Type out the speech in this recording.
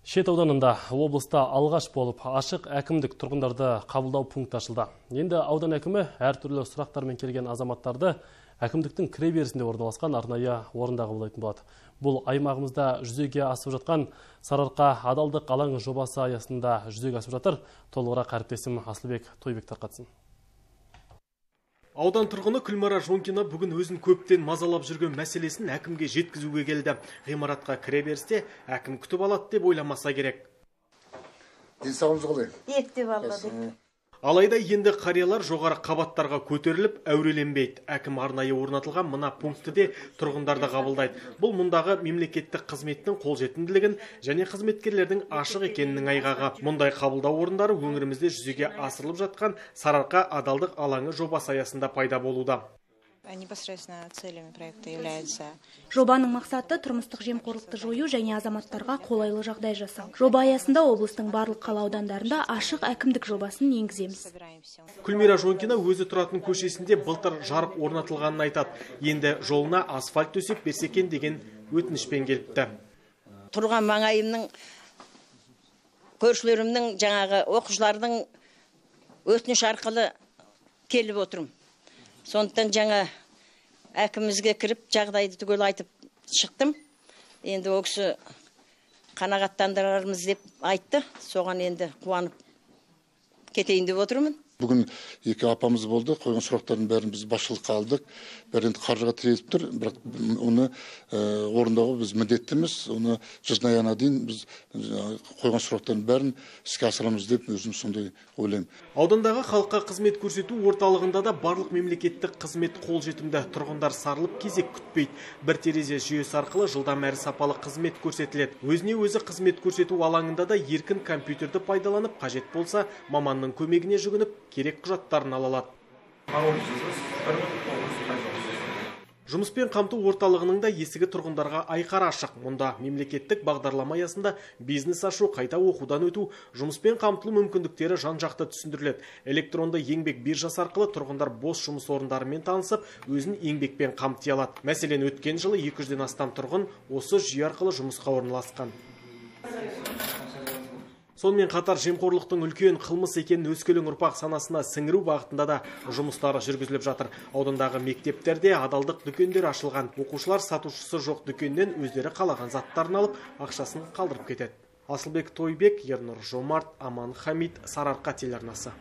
Шет ауданында облыста алғаш болып ашық әкімдік тұрғындарды қабылдау пункті ашылды. Енді аудан әкімі әртүрлі сұрақтармен келген азаматтарды әкімдіктің кіреберісінде орналасқан арнайы орында қабылдайтын болады. Бұл аймағымызда жүзеге асып жатқан Сарыарқа адалдық алаңы жобасы аясында жүзеге асып жатыр. Толығырақ әріптесім Асылбек Тойбек тарқатсын. Аудан тұрғыны Күлмара Жонкина бүгін өзін көптен мазалап жүрген мәселесін әкімге жеткізуге келді. Ғимаратқа кіреберісте әкім күтіп алады деп ойламаса керек. Денсаулығыңыз қалай? Еттеп алды. Алайда енді қариялар жоғары қабаттарға көтеріліп әуреленбейді. Әкім арнайы орнатылған мына пунктті де тұрғындарды қабылдайды. Бұл мұндағы мемлекеттік қызметтің қолжетімділігін және қызметкерлердің ашық екенінің айғағы. Мұндай қабылдау орындары өңірімізде жүзеге асырылып жатқан Сарыарқа адалдық алаңы жобасы аясында пайда болуда. Непосредственно целями проекта является. Жобаның мақсаты тұрмыстық жемқорлықты жою және азаматтарға қолайлы жағдай жасау. Жоба аясында облыстың барлық қала аудандарында ашық әкімдік жобасын енгіземіз. Күлмира Жонкина өзі тұратын көшесінде былтыр жарық орнатылғанын айтады. Енді жолына асфальт төсеп берсе екен деген өтінішпен келіпті. Тұрған маңайымның, көршілерімнің, жаңағы оқушылардың өтініш арқылы келіп отырмын. Сондықтан жаңа әкімімізге кіріп, жағдайды түгел айтып шықтым. Енді ол кісі қанағаттандырармыз деп айтты. Соған енді қуанып кетейін деп отырмын. Бүгін екі апамыз болды. Қойған сұрақтардың бәрін біз басшылыққа алдық. Бәрі енді қаржыға тіреліп тұр. Бірақ оны орындауға біз міндеттіміз. Оны жылдың аяғына дейін біз қойған сұрақтардың бәрін іске асырамыз деп өзім сондай ойлаймын. Аудандағы халыққа қызмет көрсету орталығында да барлық мемлекеттік қызмет қолжетімді. Тұрғындар сарылып кезек күтпейді. Бір терезе жүйесі арқылы жылдам әрі сапалы қызмет көрсетіледі. Өзіне өзі қызмет көрсету алаңында да еркін компьютерді пайдаланып, қажет болса маманның көмегіне жүгініп, керек құжаттарын ала алады. Жұмыспен қамту орталығының да есігі тұрғындарға айқара ашық. Мұнда мемлекеттік бағдарлама аясында бизнес ашу, қайта оқудан өту, жұмыспен қамтылу мүмкіндіктері жан-жақты түсіндіріледі. Электронды еңбек биржасы арқылы тұрғындар бос жұмыс орындарымен танысып, өзін еңбекпен қамти алады. Мәселен, өткен жылы 200-ден астам тұрғын осы жүйе арқылы жұмысқа орналасқан. Сонымен қатар жемқорлықтың үлкен қылмыс екенін өскелең ұрпақ санасына сіңіру бағытында да жұмыстары жүргізіліп жатыр. Аудандағы мектептерде адалдық дүкендер ашылған. Оқушылар сатушысы жоқ дүкеннен өздері қалаған заттарын алып, ақшасын қалдырып кетеді. Асылбек Тойбек, Ернұр Жомарт, Аман Хамид, Сарыарқа телеарнасы.